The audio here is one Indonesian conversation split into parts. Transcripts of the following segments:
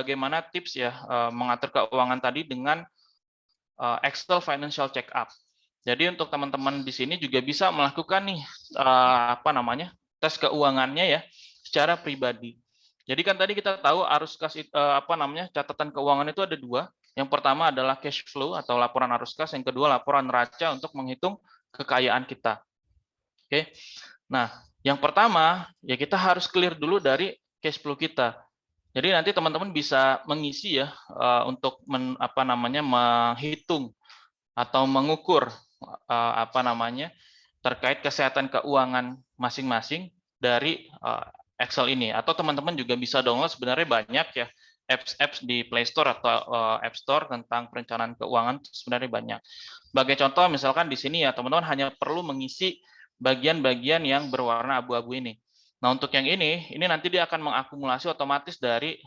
bagaimana tips ya mengatur keuangan tadi dengan Excel Financial Checkup. Jadi untuk teman-teman di sini juga bisa melakukan nih tes keuangannya ya secara pribadi. Jadi kan tadi kita tahu arus kas catatan keuangan itu ada dua. Yang pertama adalah cash flow atau laporan arus kas, yang kedua laporan neraca untuk menghitung kekayaan kita. Oke. Nah, yang pertama ya kita harus clear dulu dari cash flow kita. Jadi nanti teman-teman bisa mengisi ya untuk menghitung atau mengukur terkait kesehatan keuangan masing-masing dari Excel ini. Atau teman-teman juga bisa download, sebenarnya banyak ya apps di Play Store atau App Store tentang perencanaan keuangan, sebenarnya banyak. Sebagai contoh misalkan di sini ya teman-teman hanya perlu mengisi bagian-bagian yang berwarna abu-abu ini. Nah, untuk yang ini nanti dia akan mengakumulasi otomatis dari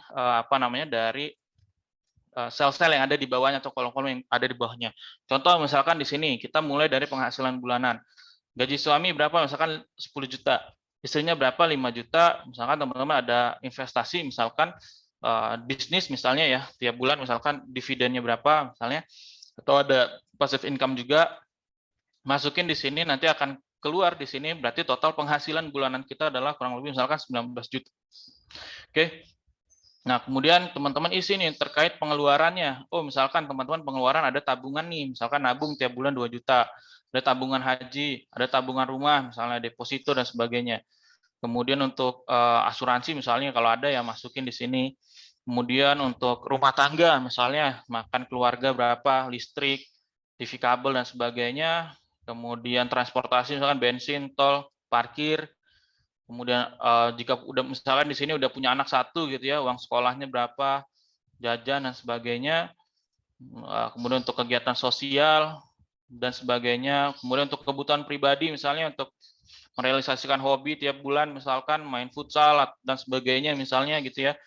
dari sel-sel yang ada di bawahnya atau kolom-kolom yang ada di bawahnya. Contoh misalkan di sini kita mulai dari penghasilan bulanan. Gaji suami berapa? Misalkan 10 juta. Istrinya berapa? 5 juta. Misalkan teman-teman ada investasi, misalkan bisnis misalnya ya, tiap bulan misalkan dividennya berapa misalnya, atau ada passive income juga, masukin di sini nanti akan keluar di sini, berarti total penghasilan bulanan kita adalah kurang lebih misalkan 19 juta. Oke. Nah, kemudian teman-teman isi nih terkait pengeluarannya. Oh, misalkan teman-teman pengeluaran ada tabungan nih, misalkan nabung tiap bulan 2 juta. Ada tabungan haji, ada tabungan rumah, misalnya deposito dan sebagainya. Kemudian untuk asuransi misalnya kalau ada ya masukin di sini. Kemudian untuk rumah tangga misalnya makan keluarga berapa, listrik, TV kabel dan sebagainya. Kemudian transportasi misalkan bensin, tol, parkir. Kemudian jika udah misalkan di sini udah punya anak satu gitu ya, uang sekolahnya berapa, jajan dan sebagainya. Kemudian untuk kegiatan sosial dan sebagainya. Kemudian untuk kebutuhan pribadi misalnya untuk merealisasikan hobi tiap bulan misalkan main futsal dan sebagainya misalnya gitu ya.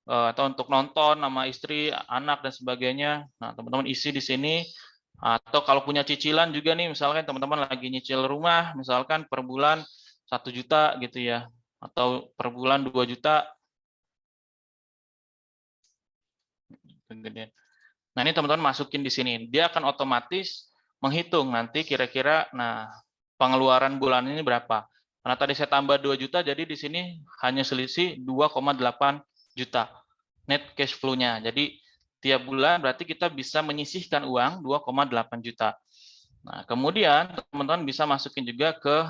Atau untuk nonton sama istri, anak dan sebagainya. Nah, teman-teman isi di sini. Atau kalau punya cicilan juga nih, misalkan teman-teman lagi nyicil rumah, misalkan per bulan 1 juta gitu ya, atau per bulan 2 juta. Nah, ini teman-teman masukin di sini. Dia akan otomatis menghitung nanti kira-kira, nah pengeluaran bulan ini berapa. Karena tadi saya tambah 2 juta, jadi di sini hanya selisih 2,8 juta net cash flow-nya. Jadi tiap bulan berarti kita bisa menyisihkan uang 2,8 juta. Nah, kemudian teman-teman bisa masukin juga ke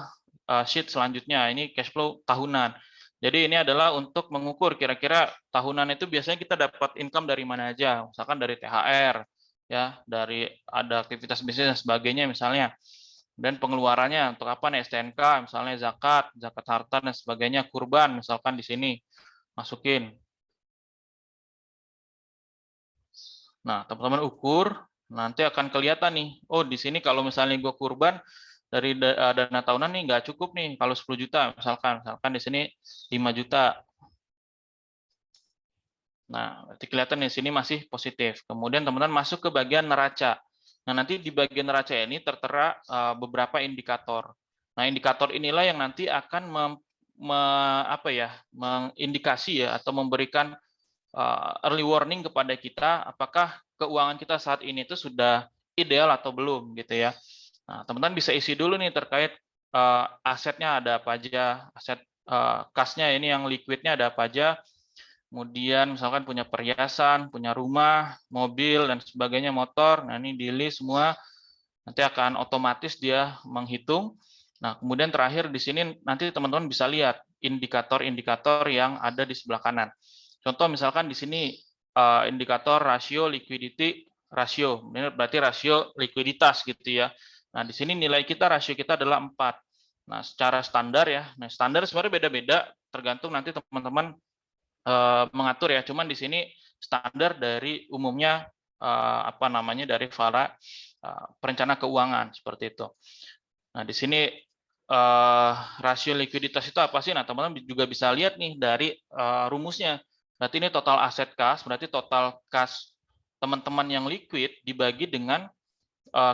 sheet selanjutnya. Ini cash flow tahunan. Jadi ini adalah untuk mengukur kira-kira tahunan itu biasanya kita dapat income dari mana aja. Misalkan dari THR, ya, dari ada aktivitas bisnis dan sebagainya misalnya. Dan pengeluarannya untuk apa nih, STNK, misalnya zakat harta dan sebagainya, kurban misalkan di sini masukin. Nah, teman-teman ukur, nanti akan kelihatan nih, oh di sini kalau misalnya gue kurban dari dana tahunan nih nggak cukup nih kalau 10 juta misalkan di sini 5 juta. Nah, berarti kelihatan di sini masih positif. Kemudian teman-teman masuk ke bagian neraca. Nah, nanti di bagian neraca ini tertera beberapa indikator. Nah, indikator inilah yang nanti akan mengindikasi ya atau memberikan early warning kepada kita apakah keuangan kita saat ini itu sudah ideal atau belum gitu ya. Nah, teman-teman bisa isi dulu nih terkait asetnya ada apa aja, aset kasnya ini yang liquidnya ada apa aja. Kemudian misalkan punya perhiasan, punya rumah, mobil dan sebagainya, motor. Nah, ini di list semua. Nanti akan otomatis dia menghitung. Nah, kemudian terakhir di sini nanti teman-teman bisa lihat indikator-indikator yang ada di sebelah kanan. Contoh misalkan di sini indikator rasio liquidity ratio, ini berarti rasio likuiditas gitu ya. Nah, di sini nilai kita, rasio kita adalah 4. Nah, secara standar ya, nah standar sebenarnya beda-beda, tergantung nanti teman-teman mengatur ya. Cuman di sini standar dari umumnya dari para perencana keuangan seperti itu. Nah, di sini rasio likuiditas itu apa sih? Nah, teman-teman juga bisa lihat nih dari rumusnya. Berarti ini total aset kas, berarti total kas teman-teman yang liquid dibagi dengan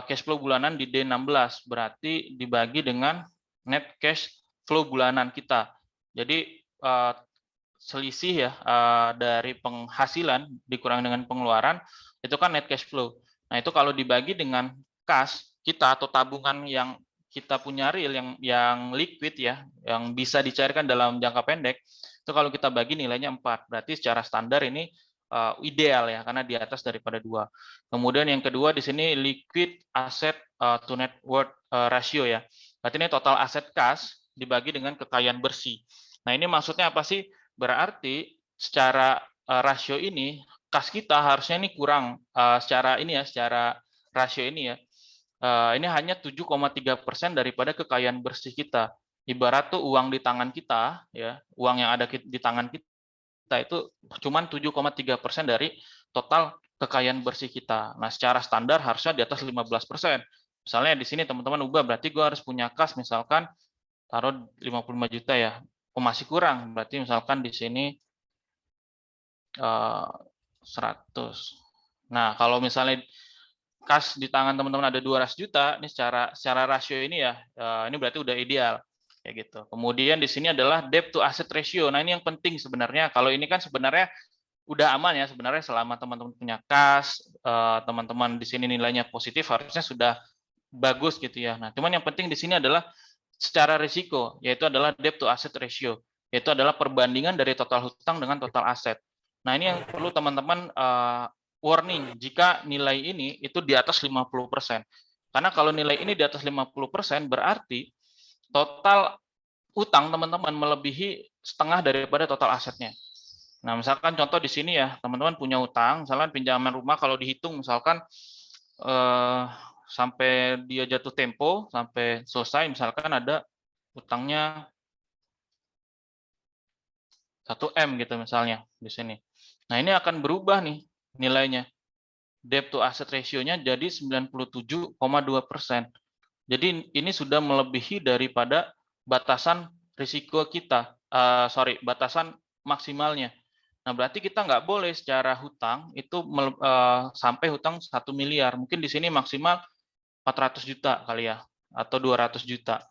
cash flow bulanan di D16, berarti dibagi dengan net cash flow bulanan kita. Jadi selisih ya dari penghasilan dikurang dengan pengeluaran, itu kan net cash flow. Nah, itu kalau dibagi dengan kas kita atau tabungan yang kita punya real yang liquid ya, yang bisa dicairkan dalam jangka pendek, itu kalau kita bagi nilainya 4. Berarti secara standar ini ideal ya, karena di atas daripada 2. Kemudian yang kedua di sini liquid asset to net worth ratio ya. Berarti ini total aset kas dibagi dengan kekayaan bersih. Nah, ini maksudnya apa sih? Berarti secara rasio ini kas kita harusnya ini kurang secara rasio ini ya. Ini hanya 7,3% daripada kekayaan bersih kita. Ibarat tuh uang di tangan kita ya, uang yang ada di tangan kita itu cuma 7,3% dari total kekayaan bersih kita. Nah, secara standar harusnya di atas 15%. Misalnya di sini teman-teman ubah, berarti gue harus punya kas misalkan taruh 55 juta ya. Masih kurang, berarti misalkan di sini 100. Nah, kalau misalnya kas di tangan teman-teman ada 200 juta, ini secara rasio ini ya, ini berarti udah ideal kayak gitu. Kemudian di sini adalah debt to asset ratio. Nah, ini yang penting sebenarnya. Kalau ini kan sebenarnya udah aman ya sebenarnya selama teman-teman punya kas, teman-teman di sini nilainya positif harusnya sudah bagus gitu ya. Nah, cuman yang penting di sini adalah secara risiko, yaitu adalah debt to asset ratio, yaitu adalah perbandingan dari total hutang dengan total aset. Nah, ini yang perlu teman-teman warning jika nilai ini itu di atas 50%. Karena kalau nilai ini di atas 50% berarti total utang teman-teman melebihi setengah daripada total asetnya. Nah, misalkan contoh di sini ya, teman-teman punya utang, misalkan pinjaman rumah kalau dihitung misalkan sampai dia jatuh tempo, sampai selesai, misalkan ada utangnya 1M gitu misalnya di sini. Nah, ini akan berubah nih nilainya. Debt to asset ratio-nya jadi 97,2%. Jadi ini sudah melebihi daripada batasan risiko kita, batasan maksimalnya. Nah, berarti kita nggak boleh secara hutang itu sampai hutang 1 miliar. Mungkin di sini maksimal 400 juta kali ya, atau 200 juta.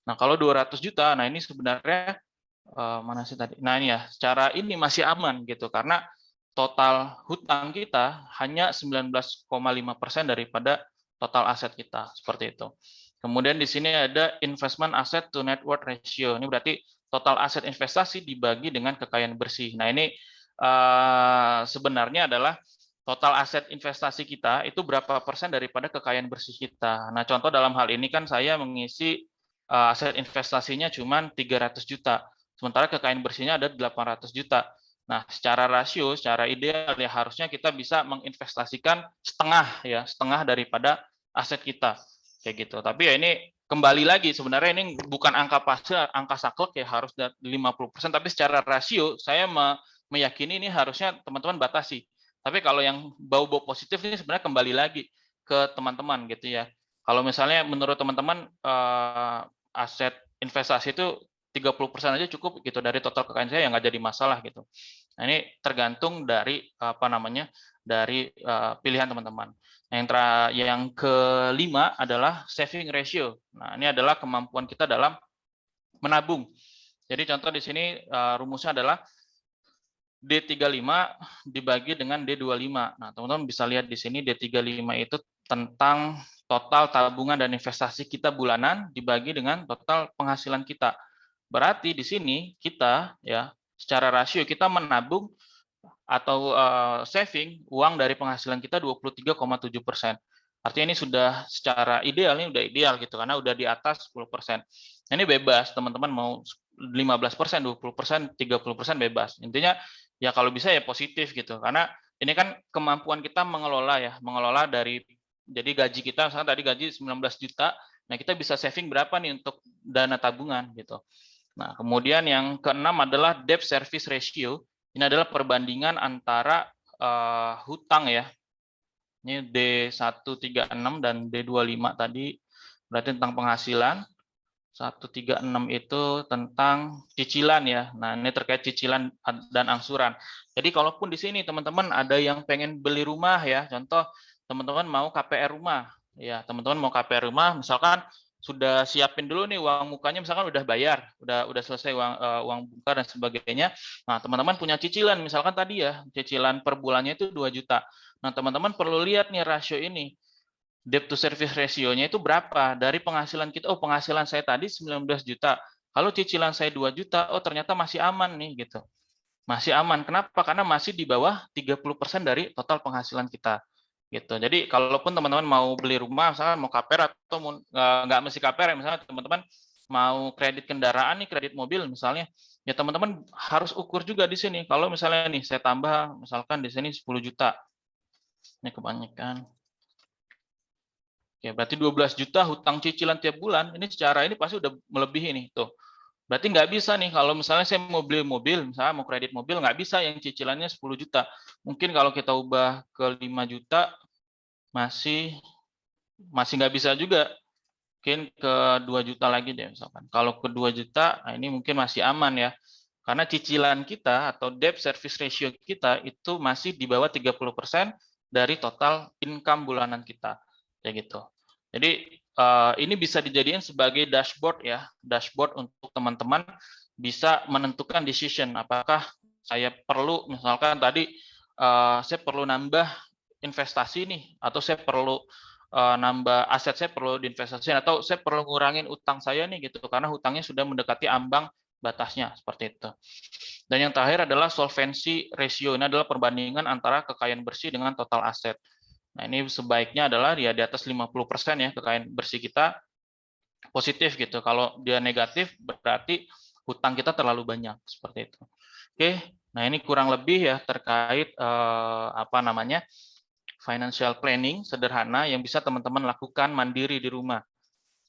Nah, kalau 200 juta, nah ini sebenarnya mana sih tadi? Nah, ini ya, secara ini masih aman gitu karena total hutang kita hanya 19,5% daripada total aset kita, seperti itu. Kemudian di sini ada investment asset to net worth ratio. Ini berarti total aset investasi dibagi dengan kekayaan bersih. Nah, ini sebenarnya adalah total aset investasi kita itu berapa persen daripada kekayaan bersih kita. Nah, contoh dalam hal ini kan saya mengisi aset investasinya cuma 300 juta, sementara kekayaan bersihnya ada 800 juta. Nah, secara rasio, secara ideal ya harusnya kita bisa menginvestasikan setengah daripada aset kita, kayak gitu. Tapi ya ini kembali lagi sebenarnya ini bukan angka pasti, angka saklek ya harus 50%, tapi secara rasio saya meyakini ini harusnya teman-teman batasi. Tapi kalau yang bau-bau positif ini sebenarnya kembali lagi ke teman-teman gitu ya. Kalau misalnya menurut teman-teman aset investasi itu 30% aja cukup gitu dari total kekayaan saya, yang nggak jadi masalah gitu. Nah, ini tergantung dari dari pilihan teman-teman. Nah, yang kelima adalah saving ratio. Nah, ini adalah kemampuan kita dalam menabung. Jadi contoh di sini rumusnya adalah D35 dibagi dengan D25. Nah, teman-teman bisa lihat di sini D35 itu tentang total tabungan dan investasi kita bulanan dibagi dengan total penghasilan kita. Berarti di sini kita ya secara rasio kita menabung atau saving uang dari penghasilan kita 23,7%. Artinya ini sudah secara ideal, ini udah ideal gitu karena udah di atas 10%. Nah, ini bebas, teman-teman mau 15%, 20%, 30% bebas. Intinya ya kalau bisa ya positif gitu. Karena ini kan kemampuan kita mengelola dari jadi gaji kita misalnya tadi gaji 19 juta, nah kita bisa saving berapa nih untuk dana tabungan gitu. Nah, kemudian yang keenam adalah debt service ratio. Ini adalah perbandingan antara hutang ya. Ini D136 dan D25 tadi berarti tentang penghasilan. 136 itu tentang cicilan ya. Nah, ini terkait cicilan dan angsuran. Jadi kalaupun di sini teman-teman ada yang pengen beli rumah ya, contoh teman-teman mau KPR rumah. Ya, teman-teman mau KPR rumah, misalkan sudah siapin dulu nih uang mukanya, misalkan udah bayar, udah selesai uang muka dan sebagainya. Nah, teman-teman punya cicilan, misalkan tadi ya, cicilan per bulannya itu 2 juta. Nah, teman-teman perlu lihat nih rasio ini. Debt to service ratio-nya itu berapa? Dari penghasilan kita, oh penghasilan saya tadi 19 juta. Kalau cicilan saya 2 juta, oh ternyata masih aman nih gitu. Masih aman. Kenapa? Karena masih di bawah 30% dari total penghasilan kita. Gitu. Jadi kalaupun teman-teman mau beli rumah, misalkan mau KPR atau nggak mesti KPR, misalnya teman-teman mau kredit kendaraan nih, kredit mobil misalnya, ya teman-teman harus ukur juga di sini. Kalau misalnya nih saya tambah, misalkan di sini 10 juta, ini kebanyakan. Oke, berarti 12 juta hutang cicilan tiap bulan, ini secara ini pasti udah melebihi nih tuh. Berarti nggak bisa nih kalau misalnya saya mau beli mobil, misalnya mau kredit mobil, nggak bisa yang cicilannya 10 juta. Mungkin kalau kita ubah ke 5 juta, masih nggak bisa juga. Mungkin ke 2 juta lagi deh misalkan. Kalau ke 2 juta, nah ini mungkin masih aman ya. Karena cicilan kita atau debt service ratio kita itu masih di bawah 30% dari total income bulanan kita. Kayak gitu. Jadi ini bisa dijadikan sebagai dashboard ya, dashboard untuk teman-teman bisa menentukan decision apakah saya perlu, misalkan tadi saya perlu nambah investasi nih, atau saya perlu nambah aset, saya perlu diinvestasikan, atau saya perlu ngurangin utang saya nih gitu, karena hutangnya sudah mendekati ambang batasnya, seperti itu. Dan yang terakhir adalah solvency ratio, ini adalah perbandingan antara kekayaan bersih dengan total aset. Nah, ini sebaiknya adalah dia di atas 50% ya, kekayaan bersih kita positif gitu. Kalau dia negatif berarti hutang kita terlalu banyak, seperti itu. Oke, nah ini kurang lebih ya terkait financial planning sederhana yang bisa teman-teman lakukan mandiri di rumah.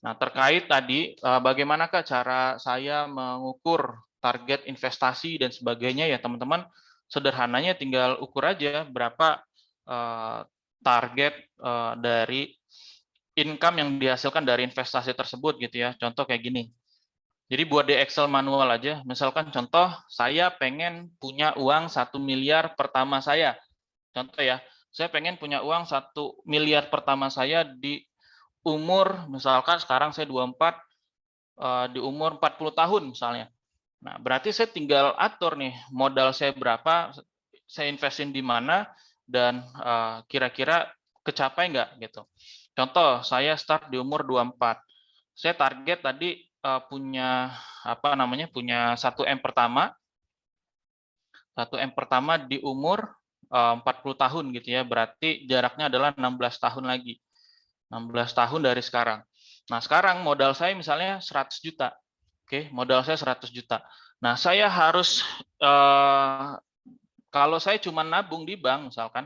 Nah, terkait tadi bagaimanakah cara saya mengukur target investasi dan sebagainya ya teman-teman, sederhananya tinggal ukur aja berapa target dari income yang dihasilkan dari investasi tersebut gitu ya. Contoh kayak gini. Jadi buat di Excel manual aja, misalkan contoh saya pengen punya uang 1 miliar pertama saya. Contoh ya, saya pengen punya uang 1 miliar pertama saya di umur, misalkan sekarang saya 24, di umur 40 tahun misalnya. Nah, berarti saya tinggal atur nih modal saya berapa, saya investin di mana, dan kira-kira kecapai nggak gitu. Contoh, saya start di umur 24. Saya target tadi punya punya 1 M pertama. 1 M pertama di umur 40 tahun gitu ya. Berarti jaraknya adalah 16 tahun lagi. 16 tahun dari sekarang. Nah, sekarang modal saya misalnya 100 juta. Oke, modal saya 100 juta. Nah, saya harus kalau saya cuma nabung di bank misalkan,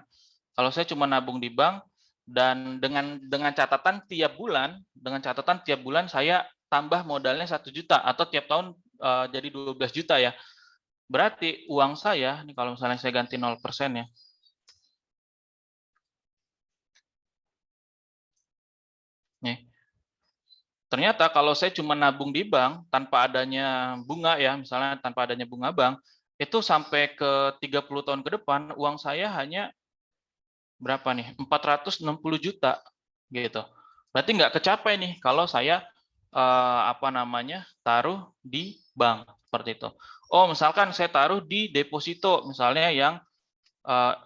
kalau saya cuma nabung di bank dan dengan catatan tiap bulan saya tambah modalnya 1 juta atau tiap tahun jadi 12 juta ya. Berarti uang saya, ini kalau misalnya saya ganti 0% ya. Nih. Ternyata kalau saya cuma nabung di bank tanpa adanya bunga ya, misalnya tanpa adanya bunga bank, itu sampai ke 30 tahun ke depan uang saya hanya berapa nih? 460 juta gitu. Berarti nggak kecapai nih kalau saya taruh di bank seperti itu. Oh, misalkan saya taruh di deposito misalnya yang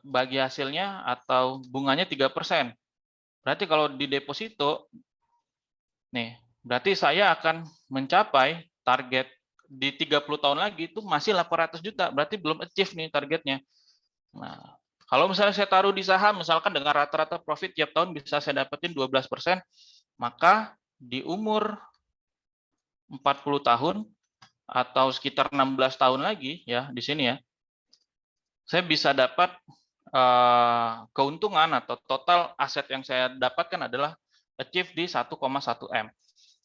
bagi hasilnya atau bunganya 3%. Berarti kalau di deposito nih, berarti saya akan mencapai target di 30 tahun lagi itu masih 800 juta, berarti belum achieve nih targetnya. Nah, kalau misalnya saya taruh di saham, misalkan dengan rata-rata profit tiap tahun bisa saya dapetin 12%, maka di umur 40 tahun atau sekitar 16 tahun lagi ya di sini ya, saya bisa dapat keuntungan atau total aset yang saya dapatkan adalah achieve di 1,1 M.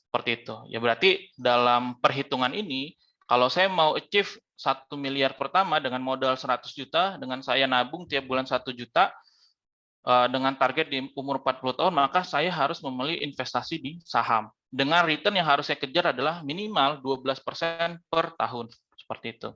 Seperti itu. Ya berarti dalam perhitungan ini, kalau saya mau achieve 1 miliar pertama dengan modal 100 juta, dengan saya nabung tiap bulan 1 juta, dengan target di umur 40 tahun, maka saya harus memilih investasi di saham. Dengan return yang harus saya kejar adalah minimal 12% per tahun. Seperti itu.